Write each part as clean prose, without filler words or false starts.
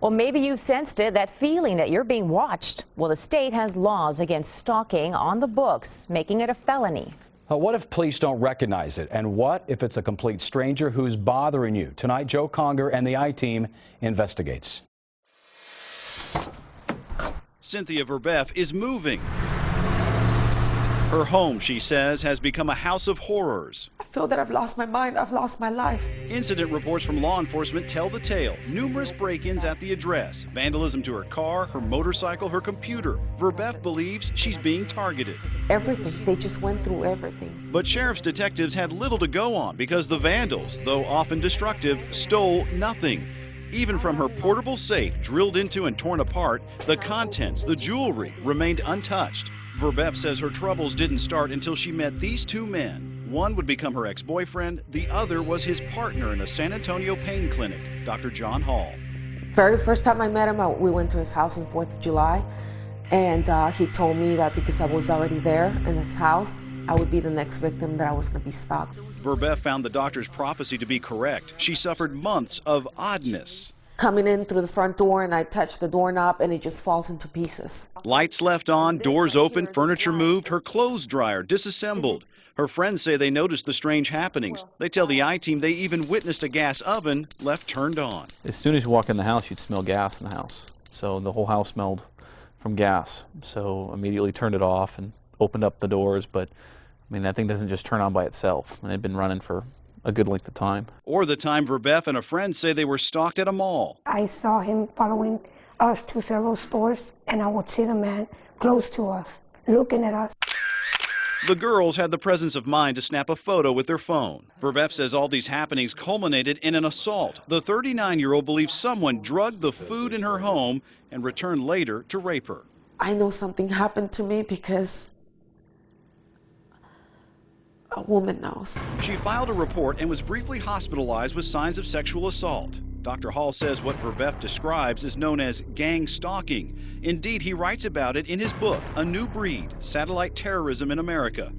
Well, maybe you sensed it, that feeling that you're being watched. Well, the state has laws against stalking on the books, making it a felony. What if police don't recognize it? And what if it's a complete stranger who's bothering you? Tonight, Joe Conger and the I-Team investigates. Cynthia Verbeff is moving. Her home, she says, has become a house of horrors. I feel that I've lost my mind, I've lost my life. Incident reports from law enforcement tell the tale. Numerous break-ins at the address, vandalism to her car, her motorcycle, her computer. Verbeff believes she's being targeted. Everything, they just went through everything. But sheriff's detectives had little to go on because the vandals, though often destructive, stole nothing. Even from her portable safe, drilled into and torn apart, the contents, the jewelry, remained untouched. Verbeff says her troubles didn't start until she met these two men. One would become her ex-boyfriend, the other was his partner in a San Antonio pain clinic, Dr. John Hall. Very first time I met him, we went to his house on 4th of July, and he told me that because I was already there in his house, I would be the next victim, that I was going to be stalked. Verbeff found the doctor's prophecy to be correct. She suffered months of oddness. Coming in through the front door, and I touch the doorknob, and it just falls into pieces. Lights left on, doors open, furniture moved, her clothes dryer disassembled. Her friends say they noticed the strange happenings. They tell the I-Team they even witnessed a gas oven left turned on. As soon as you walk in the house, you'd smell gas in the house. So the whole house smelled from gas. So immediately turned it off and opened up the doors. But I mean, that thing doesn't just turn on by itself. And it had been running for a good length of time. Or the time Verbeff and a friend say they were stalked at a mall. I saw him following us to several stores, and I would see the man close to us, looking at us. The girls had the presence of mind to snap a photo with their phone. Verbeff says all these happenings culminated in an assault. The 39-year-old believes someone drugged the food in her home and returned later to rape her. I know something happened to me because a woman knows. She filed a report and was briefly hospitalized with signs of sexual assault. Dr. Hall says what Verbeff describes is known as gang stalking. Indeed, he writes about it in his book, A New Breed, Satellite Terrorism in America.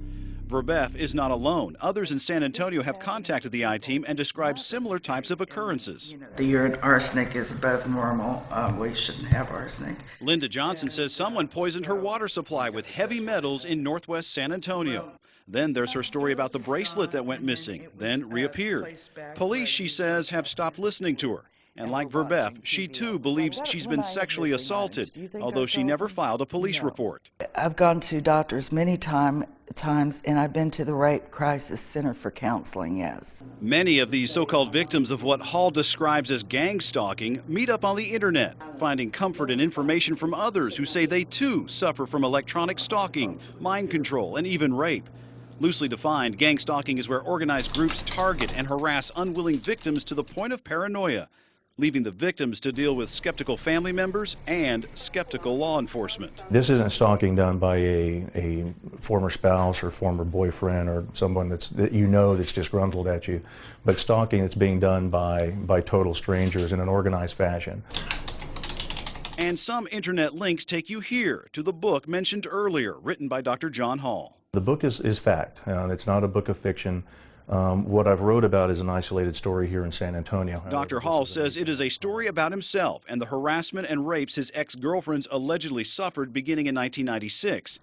Verbeff is not alone. Others in San Antonio have contacted the I-Team and described similar types of occurrences. The urine arsenic is above normal. We shouldn't have arsenic. Linda Johnson says someone poisoned her water supply with heavy metals in northwest San Antonio. Then there's her story about the bracelet that went missing, then reappeared. Police, she says, have stopped listening to her. And like Verbeff, she too believes she's been sexually assaulted, although she never filed a police report. I've gone to doctors many times, and I've been to the Rape Crisis Center for counseling, yes. Many of these so-called victims of what Hall describes as gang stalking meet up on the internet, finding comfort and information from others who say they too suffer from electronic stalking, mind control, and even rape. Loosely defined, gang stalking is where organized groups target and harass unwilling victims to the point of paranoia, leaving the victims to deal with skeptical family members and skeptical law enforcement. This isn't stalking done by a former spouse or former boyfriend or someone that you know that's disgruntled at you, but stalking that's being done by total strangers in an organized fashion. And some internet links take you here to the book mentioned earlier, written by Dr. John Hall. The book is fact. It's not a book of fiction. What I've wrote about is an isolated story here in San Antonio. Dr. Hall says it is a story about himself and the harassment and rapes his ex-girlfriends allegedly suffered beginning in 1996.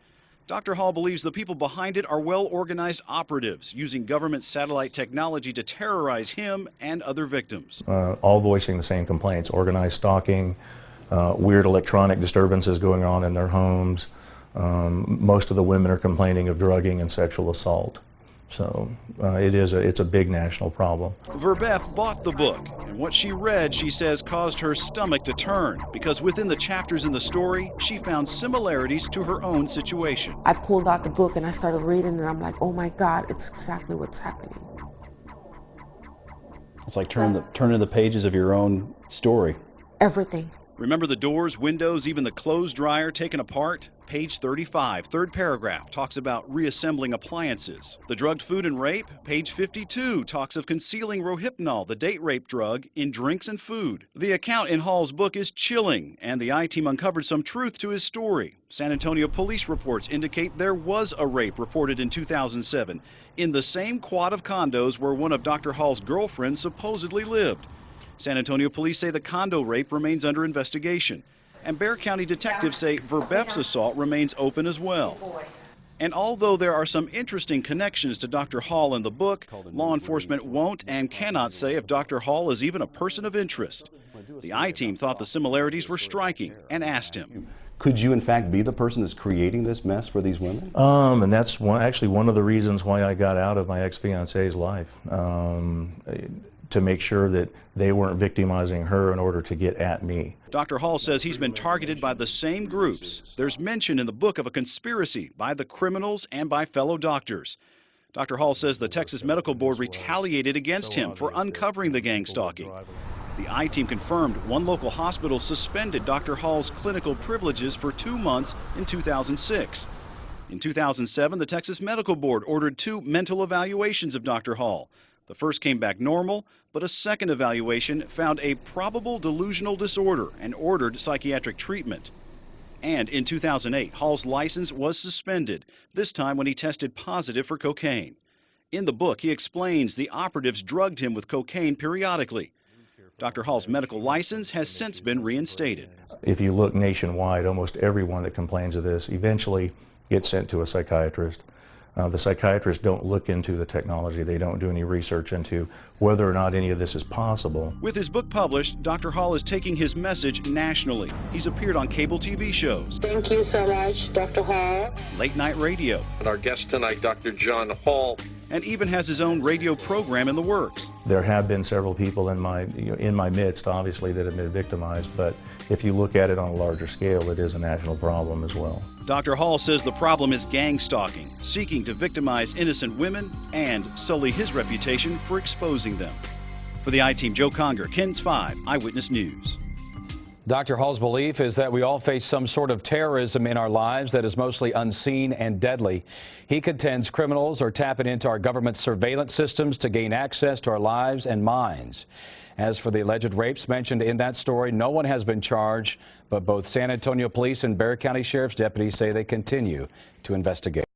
Dr. Hall believes the people behind it are well-organized operatives using government satellite technology to terrorize him and other victims. All voicing the same complaints: organized stalking, weird electronic disturbances going on in their homes. Most of the women are complaining of drugging and sexual assault. So it's a big national problem. Verbeff bought the book, and what she read, she says, caused her stomach to turn, because within the chapters in the story, she found similarities to her own situation. I pulled out the book and I started reading, and I'm like, oh my God, it's exactly what's happening. It's like turning the pages of your own story. Everything. Remember the doors, windows, even the clothes dryer taken apart? Page 35, third paragraph, talks about reassembling appliances. The drugged food and rape? Page 52 talks of concealing Rohypnol, the date rape drug, in drinks and food. The account in Hall's book is chilling, and the I-Team uncovered some truth to his story. San Antonio police reports indicate there was a rape reported in 2007 in the same quad of condos where one of Dr. Hall's girlfriends supposedly lived. San Antonio police say the condo rape remains under investigation. And Bexar County detectives say Verbeff's assault remains open as well. And although there are some interesting connections to Dr. Hall in the book, law enforcement won't and cannot say if Dr. Hall is even a person of interest. The I-Team thought the similarities were striking and asked him. Could you in fact be the person that's creating this mess for these women? And that's actually one of the reasons why I got out of my ex-fiance's life, to make sure that they weren't victimizing her in order to get at me. Dr. Hall says he's been targeted by the same groups. There's mention in the book of a conspiracy by the criminals and by fellow doctors. Dr. Hall says the Texas Medical Board retaliated against him for uncovering the gang stalking. The I-Team confirmed one local hospital suspended Dr. Hall's clinical privileges for 2 months in 2006. In 2007, the Texas Medical Board ordered 2 mental evaluations of Dr. Hall. The first came back normal, but a second evaluation found a probable delusional disorder and ordered psychiatric treatment. And in 2008, Hall's license was suspended, this time when he tested positive for cocaine. In the book, he explains the operatives drugged him with cocaine periodically. Dr. Hall's medical license has since been reinstated. If you look nationwide, almost everyone that complains of this eventually gets sent to a psychiatrist. The psychiatrists don't look into the technology. They don't do any research into whether or not any of this is possible. With his book published, Dr. Hall is taking his message nationally. He's appeared on cable TV shows. Thank you so much, Dr. Hall. Late night radio. And our guest tonight, Dr. John Hall. And even has his own radio program in the works. There have been several people in my midst, obviously, that have been victimized, but if you look at it on a larger scale, it is a national problem as well. Dr. Hall says the problem is gang stalking, seeking to victimize innocent women and sully his reputation for exposing them. For the I-Team, Joe Conger, KENS 5 Eyewitness News. Dr. Hall's belief is that we all face some sort of terrorism in our lives that is mostly unseen and deadly. He contends criminals are tapping into our government surveillance systems to gain access to our lives and minds. As for the alleged rapes mentioned in that story, no one has been charged, but both San Antonio Police and Bexar County Sheriff's deputies say they continue to investigate.